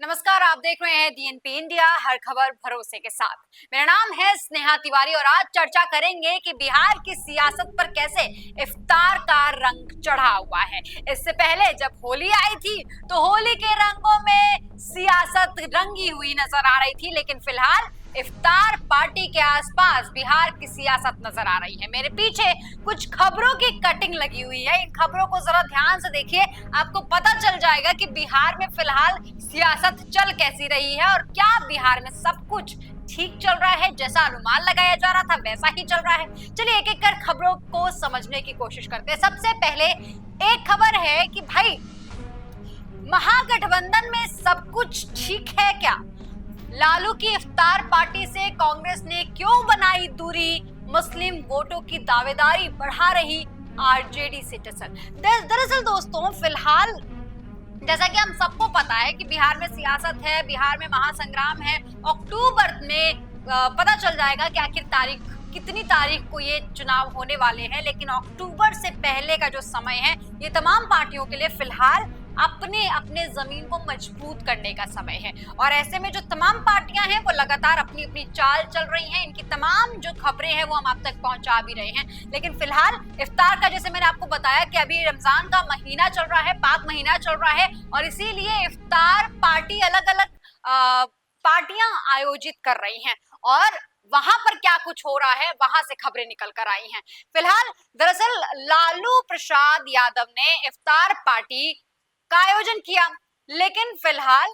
नमस्कार, आप देख रहे हैं डीएनपी इंडिया, हर खबर भरोसे के साथ। मेरा नाम है स्नेहा तिवारी और आज चर्चा करेंगे कि बिहार की सियासत पर कैसे इफ्तार का रंग चढ़ा हुआ है। इससे पहले जब होली आई थी तो होली के रंगों में सियासत रंगी हुई नजर आ रही थी, लेकिन फिलहाल इफ्तार पार्टी के आसपास बिहार की सियासत नजर आ रही है। मेरे पीछे कुछ खबरों की कटिंग लगी हुई है, इन खबरों को जरा ध्यान से देखिए, आपको पता चल जाएगा कि बिहार में फिलहाल सियासत चल कैसी रही है और क्या बिहार में सब कुछ ठीक चल रहा है, जैसा अनुमान लगाया जा रहा था वैसा ही चल रहा है। चलिए एक एक कर खबरों को समझने की कोशिश करते हैं। सबसे पहले एक खबर है कि भाई महागठबंधन में सब कुछ ठीक है क्या? लालू की इफ्तार पार्टी से कांग्रेस ने क्यों बनाई दूरी? मुस्लिम वोटों की दावेदारी बढ़ा रही आरजेडी से टसल। दरअसल दोस्तों, फिलहाल जैसा कि हम सबको पता है कि बिहार में सियासत है, बिहार में महासंग्राम है। अक्टूबर में पता चल जाएगा कि आखिर कितनी तारीख को ये चुनाव होने वाले हैं, लेकिन अक्टूबर से पहले का जो समय है ये तमाम पार्टियों के लिए फिलहाल अपने अपने जमीन को मजबूत करने का समय है। और ऐसे में जो तमाम पार्टियां हैं वो लगातार अपनी अपनी चाल चल रही हैं। इनकी तमाम जो खबरें हैं वो हम आप तक पहुंचा भी रहे हैं। लेकिन फिलहाल इफ्तार का, जैसे मैंने आपको बताया कि अभी रमजान का महीना चल रहा है, पाक महीना चल रहा है, और इसीलिए इफ्तार पार्टी अलग अलग पार्टियां आयोजित कर रही हैं और वहां पर क्या कुछ हो रहा है वहां से खबरें निकल कर आई हैं। फिलहाल दरअसल लालू प्रसाद यादव ने इफ्तार पार्टी का आयोजन किया, लेकिन फिलहाल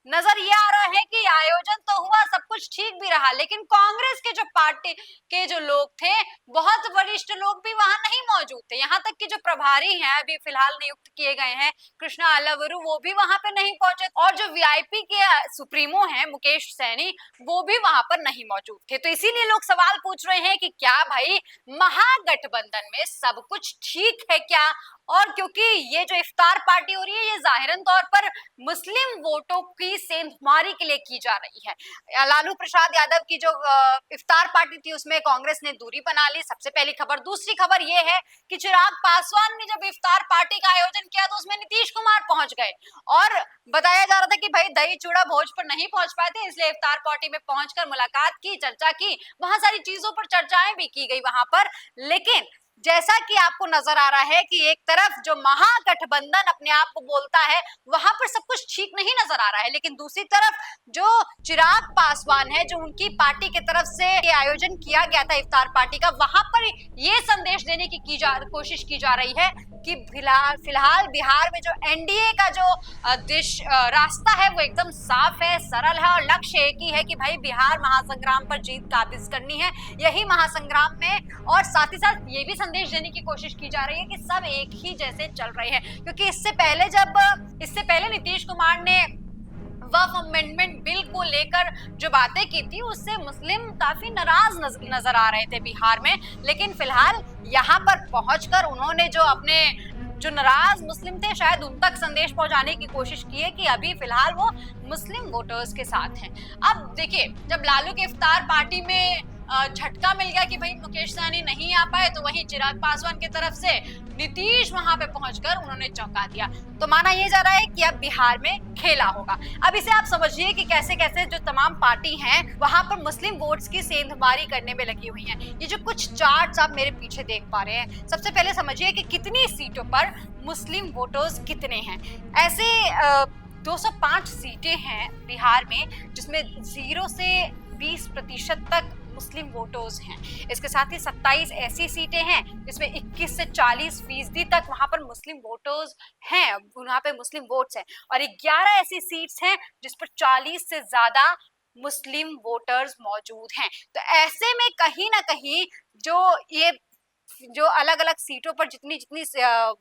नजर ये आ रहा है कि आयोजन तो हुआ, सब कुछ ठीक भी रहा, लेकिन कांग्रेस के जो पार्टी के जो लोग थे, बहुत वरिष्ठ लोग भी वहां नहीं मौजूद थे। यहाँ तक कि जो प्रभारी हैं अभी फिलहाल नियुक्त किए गए हैं कृष्णा अलावरू, वो भी वहां पे नहीं पहुंचे, और जो वीआईपी के सुप्रीमो हैं मुकेश सैनी, वो भी वहां पर नहीं मौजूद थे। तो इसीलिए लोग सवाल पूछ रहे हैं कि क्या भाई महागठबंधन में सब कुछ ठीक है क्या? और क्योंकि ये जो इफ्तार पार्टी हो रही है ये जाहिरन तौर पर मुस्लिम वोटों की सेंधमारी के लिए की जा रही है। लालू प्रसाद यादव की जो इफ्तार पार्टी थी उसमें कांग्रेस ने दूरी बना ली, सबसे पहली खबर। दूसरी खबर ये है कि चिराग पासवान ने जब इफ्तार पार्टी का आयोजन किया तो उसमें नीतीश कुमार पहुंच गए और बताया जा रहा था कि भाई दही चूड़ा भोज पर नहीं पहुंच पाए थे, इसलिए इफ्तार पार्टी में पहुंचकर मुलाकात की, चर्चा की, बहुत सारी चीजों पर चर्चाएं भी की गई वहां पर। लेकिन जैसा कि आपको नजर आ रहा है कि एक तरफ जो महागठबंधन अपने आप को बोलता है वहां पर सब कुछ ठीक नहीं नजर आ रहा है, लेकिन दूसरी तरफ जो चिराग पासवान है, जो उनकी पार्टी की तरफ से ये आयोजन किया गया था इफ्तार पार्टी का, वहां पर ये संदेश देने की कोशिश की जा रही है कि फिलहाल बिहार में जो एनडीए का जो रास्ता है वो एकदम साफ है, सरल है, और लक्ष्य एक ही है कि भाई बिहार महासंग्राम पर जीत काबिज करनी है। यही महासंग्राम में, और साथ ही साथ ये भी संदेश देने की कोशिश की जा रही है कि सब एक ही जैसे चल रहे हैं, क्योंकि इससे पहले नीतीश कुमार ने वक्फ अमेंडमेंट बिल को लेकर जो बातें की थी उससे मुस्लिम काफी नाराज नजर आ रहे थे बिहार में। लेकिन फिलहाल यहाँ पर पहुंचकर उन्होंने जो अपने जो नाराज मुस्लिम थे शायद उन तक संदेश पहुंचाने की कोशिश की है कि अभी फिलहाल वो मुस्लिम वोटर्स के साथ हैं। अब देखिए, जब लालू के इफ्तार पार्टी में झटका मिल गया कि भाई मुकेश सहनी नहीं आ पाए, तो वहीं चिराग पासवान की तरफ से नीतीश वहां पे पहुंचकर उन्होंने चौंका दिया। तो माना यह जा रहा है कि अब बिहार में खेला होगा। अब इसे आप समझिए कि कैसे कैसे जो तमाम पार्टी हैं वहां पर मुस्लिम वोट्स की सेंधमारी करने में लगी हुई हैं। ये जो कुछ चार्ट्स आप मेरे पीछे देख पा रहे हैं, सबसे पहले समझिए कि कितनी सीटों पर मुस्लिम वोटर्स कितने हैं। ऐसे 205 सीटें हैं बिहार में जिसमें 0 से 20% तक मुस्लिम वोटर्स हैं। इसके साथ ही 27 ऐसी सीटें हैं जिसमें 21 से 40% तक वहां पर मुस्लिम वोटर्स हैं, वहां पे मुस्लिम वोट्स हैं, और 11 ऐसी सीट्स हैं जिस पर 40 से ज्यादा मुस्लिम वोटर्स मौजूद हैं। तो ऐसे में कहीं ना कहीं जो अलग अलग सीटों पर जितनी जितनी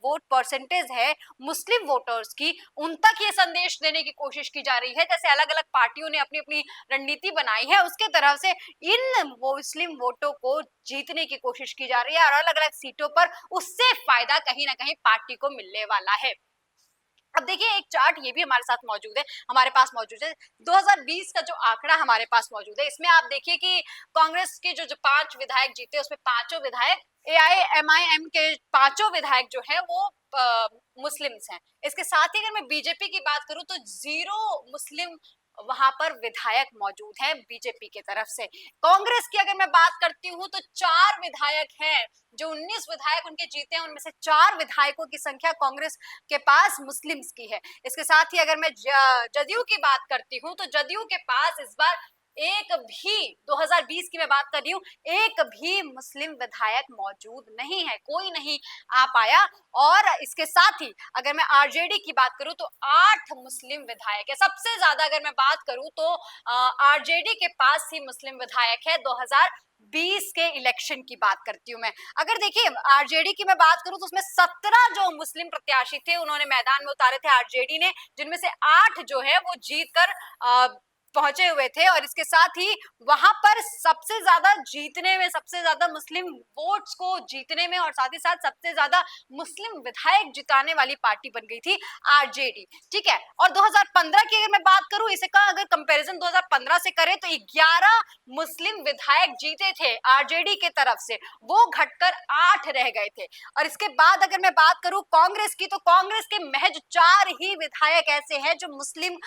वोट परसेंटेज है मुस्लिम वोटर्स की, उन तक ये संदेश देने की कोशिश की जा रही है जैसे अलग अलग पार्टियों ने अपनी अपनी रणनीति बनाई है उसके तरफ से इन मुस्लिम वोटों को जीतने की कोशिश की जा रही है, और अलग अलग सीटों पर उससे फायदा कहीं ना कहीं पार्टी को मिलने वाला है। अब देखिए एक चार्ट ये भी हमारे साथ मौजूद है, हमारे पास मौजूद है 2020 का जो आंकड़ा हमारे पास मौजूद है। इसमें आप देखिए कि कांग्रेस के जो 5 विधायक जीते उसमें पांचों विधायक एआईएमआईएम के पांचों विधायक जो है वो मुस्लिम्स हैं। इसके साथ ही अगर मैं बीजेपी की बात करूं तो 0 मुस्लिम वहां पर विधायक मौजूद है बीजेपी की तरफ से। कांग्रेस की अगर मैं बात करती हूँ तो 4 विधायक हैं, जो 19 विधायक उनके जीते हैं उनमें से 4 विधायकों की संख्या कांग्रेस के पास मुस्लिम्स की है। इसके साथ ही अगर मैं जदयू की बात करती हूँ तो जदयू के पास इस बार एक भी 2020 की मैं बात कर रही हूँ, एक भी मुस्लिम विधायक मौजूद नहीं है, कोई नहीं आ पाया। और इसके साथ ही अगर मैं आरजेडी की बात करूं तो 8 मुस्लिम विधायक है। सबसे ज्यादा अगर मैं बात करूं तो आरजेडी के पास ही मुस्लिम विधायक है। 2020 के इलेक्शन की बात करती हूँ मैं। अगर देखिए आरजेडी की मैं बात करूं तो उसमें 17 जो मुस्लिम प्रत्याशी थे उन्होंने मैदान में उतारे थे आरजेडी ने, जिनमें से 8 जो है वो जीत कर पहुंचे हुए थे। और इसके साथ ही वहां पर सबसे ज्यादा जीतने में, सबसे ज्यादा मुस्लिम वोट्स को जीतने में और साथ ही साथ सबसे ज्यादा मुस्लिम विधायक जिताने वाली पार्टी बन गई थी आरजेडी। ठीक है, और 2015 की अगर मैं बात करूं, इसे का अगर कंपैरिजन 2015 से करें तो 11 मुस्लिम विधायक जीते थे आरजेडी के तरफ से, वो घटकर 8 रह गए थे। और इसके बाद अगर मैं बात करूं कांग्रेस की तो कांग्रेस के महज 4 ही विधायक ऐसे हैं जो मुस्लिम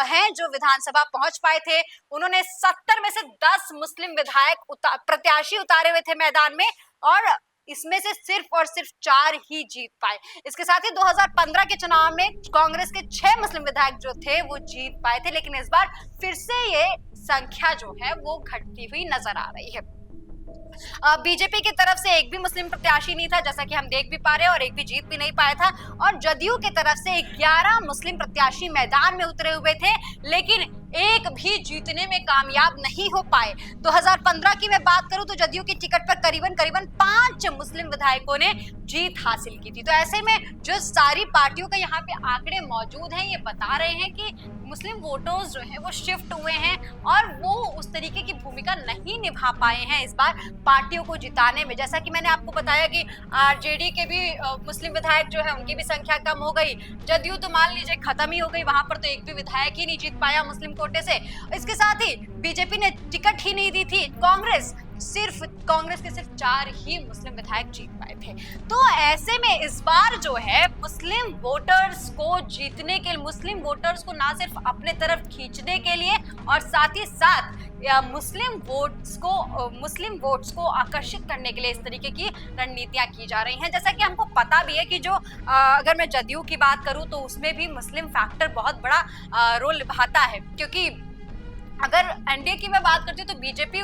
हैं जो विधानसभा पहुंच पाए थे। उन्होंने 70 में से 10 मुस्लिम विधायक प्रत्याशी उतारे हुए थे मैदान में, और इसमें से सिर्फ और सिर्फ 4 ही जीत पाए। इसके साथ ही 2015 के चुनाव में कांग्रेस के 6 मुस्लिम विधायक जो थे वो जीत पाए थे, लेकिन इस बार फिर से ये संख्या जो है वो घटती हुई नजर आ रही है। बीजेपी की तरफ से एक भी मुस्लिम प्रत्याशी नहीं था, जैसा कि हम देख भी पा रहे हैं, और एक भी जीत भी नहीं पाया था। और जदयू की तरफ से 11 मुस्लिम प्रत्याशी मैदान में उतरे हुए थे, लेकिन एक भी जीतने में कामयाब नहीं हो पाए। 2015 की मैं बात करूं तो जदयू की टिकट पर करीबन 5 मुस्लिम विधायकों ने जीत हासिल की थी। तो ऐसे में जो सारी पार्टियों का यहाँ पे आंकड़े मौजूद हैं, ये बता रहे हैं कि मुस्लिम वोटर्स जो है वो शिफ्ट हुए हैं और वो उस तरीके की भूमिका नहीं निभा पाए हैं इस बार पार्टियों को जिताने में। जैसा कि मैंने आपको बताया कि आरजेडी के भी मुस्लिम विधायक जो है उनकी भी संख्या कम हो गई, जदयू तो मान लीजिए खत्म ही हो गई, वहां पर तो एक भी विधायक ही नहीं जीत पाया मुस्लिम कोटे से। इसके साथ ही बीजेपी ने टिकट ही नहीं दी थी, कांग्रेस के सिर्फ 4 ही मुस्लिम विधायक जीत पाए थे। तो ऐसे में इस बार जो है मुस्लिम वोटर्स को जीतने के लिए, मुस्लिम वोटर्स को ना सिर्फ अपने तरफ खींचने के लिए और साथ ही साथ मुस्लिम वोट्स को आकर्षित करने के लिए इस तरीके की रणनीतियां की जा रही हैं। जैसा कि हमको पता भी है कि जो अगर मैं जदयू की बात करूं तो उसमें भी मुस्लिम फैक्टर बहुत बड़ा रोल निभाता है, क्योंकि अगर एनडीए की मैं बात करती हूँ तो बीजेपी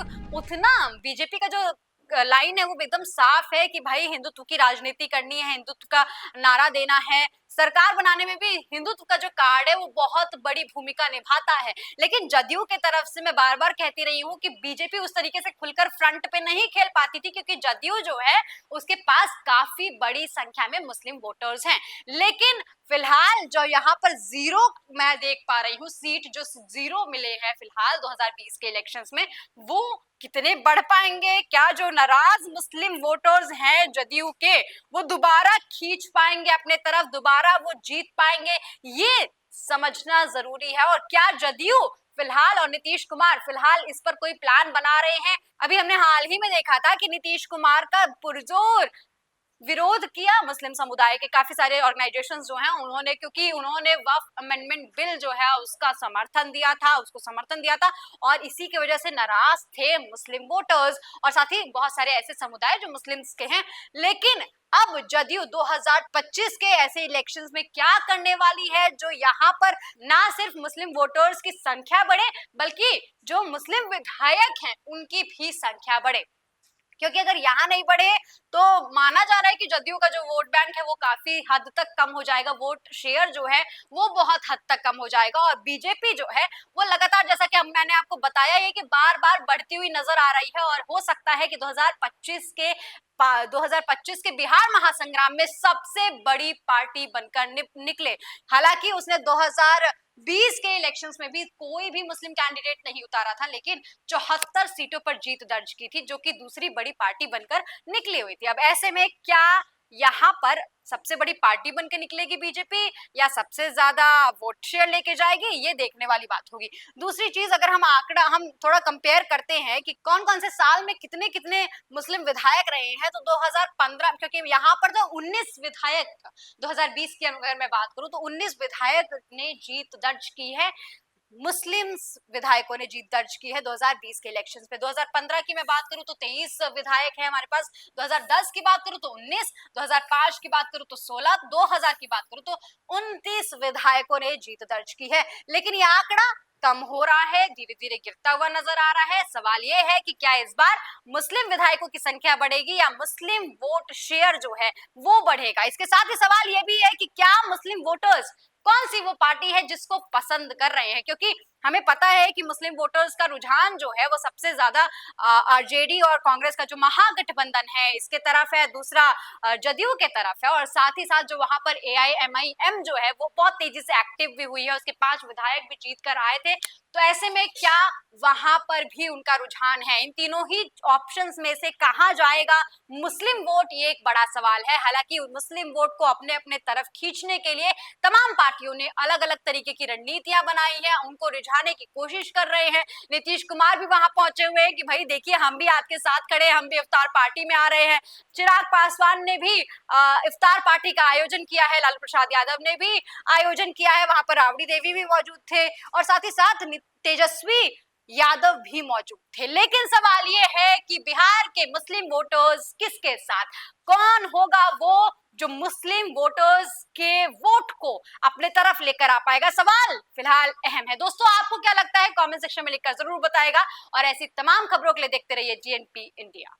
का जो लाइन है वो एकदम साफ है कि भाई हिंदुत्व की राजनीति करनी है, हिंदुत्व का नारा देना है। सरकार बनाने में भी हिंदुत्व का जो कार्ड है वो बहुत बड़ी भूमिका निभाता है। लेकिन जदयू के तरफ से मैं बार बार कहती रही हूँ कि बीजेपी उस तरीके से खुलकर फ्रंट पे नहीं खेल पाती थी, क्योंकि जदयू जो है उसके पास काफी बड़ी संख्या में मुस्लिम वोटर्स हैं। लेकिन फिलहाल जो यहाँ पर 0 मैं देख पा रही हूँ, सीट जो 0 मिले हैं फिलहाल 2020 के इलेक्शंस में, वो कितने बढ़ पाएंगे? क्या जो नाराज मुस्लिम वोटर्स हैं जदयू के वो दोबारा खींच पाएंगे अपने तरफ, दोबारा वो जीत पाएंगे? ये समझना जरूरी है। और क्या जदयू फिलहाल और नीतीश कुमार फिलहाल इस पर कोई प्लान बना रहे हैं? अभी हमने हाल ही में देखा था कि नीतीश कुमार का पुरजोर विरोध किया मुस्लिम समुदाय के काफी सारे ऑर्गेनाइजेशंस जो हैं उन्होंने, क्योंकि उन्होंने वक्फ अमेंडमेंट बिल जो है उसको समर्थन दिया था और इसी की वजह से नाराज थे मुस्लिम वोटर्स और साथ ही बहुत सारे ऐसे समुदाय जो मुस्लिम्स के हैं। लेकिन अब जदयू 2025 के ऐसे इलेक्शंस में क्या करने वाली है जो यहाँ पर ना सिर्फ मुस्लिम वोटर्स की संख्या बढ़े बल्कि जो मुस्लिम विधायक हैं उनकी भी संख्या बढ़े? क्योंकि अगर यहाँ नहीं बढ़े तो माना जा रहा है कि जदयू का जो वोट बैंक है वो काफी हद तक कम हो जाएगा, वोट शेयर जो है वो बहुत हद तक कम हो जाएगा और बीजेपी जो है वो लगातार, जैसा कि मैंने आपको बताया ये कि बार बार बढ़ती हुई नजर आ रही है और हो सकता है कि 2025 के बिहार महासंग्राम में सबसे बड़ी पार्टी बनकर निकले। हालांकि उसने 2020 के इलेक्शंस में भी कोई भी मुस्लिम कैंडिडेट नहीं उतारा था, लेकिन 74 सीटों पर जीत दर्ज की थी, जो कि दूसरी बड़ी पार्टी बनकर निकली हुई थी। अब ऐसे में क्या यहाँ पर सबसे बड़ी पार्टी बन के निकलेगी बीजेपी या सबसे ज्यादा वोट शेयर लेके जाएगी, ये देखने वाली बात होगी। दूसरी चीज, अगर हम थोड़ा कंपेयर करते हैं कि कौन कौन से साल में कितने कितने मुस्लिम विधायक रहे हैं, तो 2015, क्योंकि यहाँ पर तो 19 विधायक, 2020 की अगर मैं बात करूं तो 19 विधायक ने जीत दर्ज की है, मुस्लिम विधायकों ने जीत दर्ज की है 2020 के इलेक्शंस पे। 2015 की मैं बात करूं तो 23 विधायक हैं हमारे पास, 2010 की बात करूं तो 19, 2005 की बात करूं तो 16, 2000 की बात करूं तो 29 विधायकों ने जीत दर्ज की है। लेकिन यह आंकड़ा कम हो रहा है, धीरे धीरे गिरता हुआ नजर आ रहा है। सवाल यह है कि क्या इस बार मुस्लिम विधायकों की संख्या बढ़ेगी या मुस्लिम वोट शेयर जो है वो बढ़ेगा। इसके साथ ही सवाल यह भी है कि क्या मुस्लिम वोटर्स, कौन सी वो पार्टी है जिसको पसंद कर रहे हैं, क्योंकि हमें पता है कि मुस्लिम वोटर्स का रुझान जो है वो सबसे ज्यादा आरजेडी और कांग्रेस का जो महागठबंधन है इसके तरफ है, दूसरा जदयू के तरफ है, और साथ ही साथ जो वहां पर एआईएमआईएम जो है वो बहुत तेजी से एक्टिव भी हुई है, उसके 5 विधायक भी जीत कर आए थे। तो ऐसे में क्या वहां पर भी उनका रुझान है? इन तीनों ही ऑप्शंस में से कहां जाएगा मुस्लिम वोट, ये एक बड़ा सवाल है। हालांकि मुस्लिम वोट को अपने अपने तरफ खींचने के लिए तमाम पार्टियों ने अलग अलग तरीके की रणनीतियां बनाई हैं, उनको रिझाने की कोशिश कर रहे हैं। नीतीश कुमार भी वहां पहुंचे हुए हैं कि भाई देखिए हम भी आपके साथ खड़े हैं, हम भी इफ्तार पार्टी में आ रहे हैं। चिराग पासवान ने भी इफ्तार पार्टी का आयोजन किया है, लालू प्रसाद यादव ने भी आयोजन किया है, वहां पर राबड़ी देवी भी मौजूद थे और साथ ही साथ तेजस्वी यादव भी मौजूद थे। लेकिन सवाल ये है कि बिहार के मुस्लिम वोटर्स किसके साथ, कौन होगा वो जो मुस्लिम वोटर्स के वोट को अपने तरफ लेकर आ पाएगा? सवाल फिलहाल अहम है। दोस्तों, आपको क्या लगता है? कमेंट सेक्शन में लिखकर जरूर बताएगा और ऐसी तमाम खबरों के लिए देखते रहिए जीएनपी इंडिया।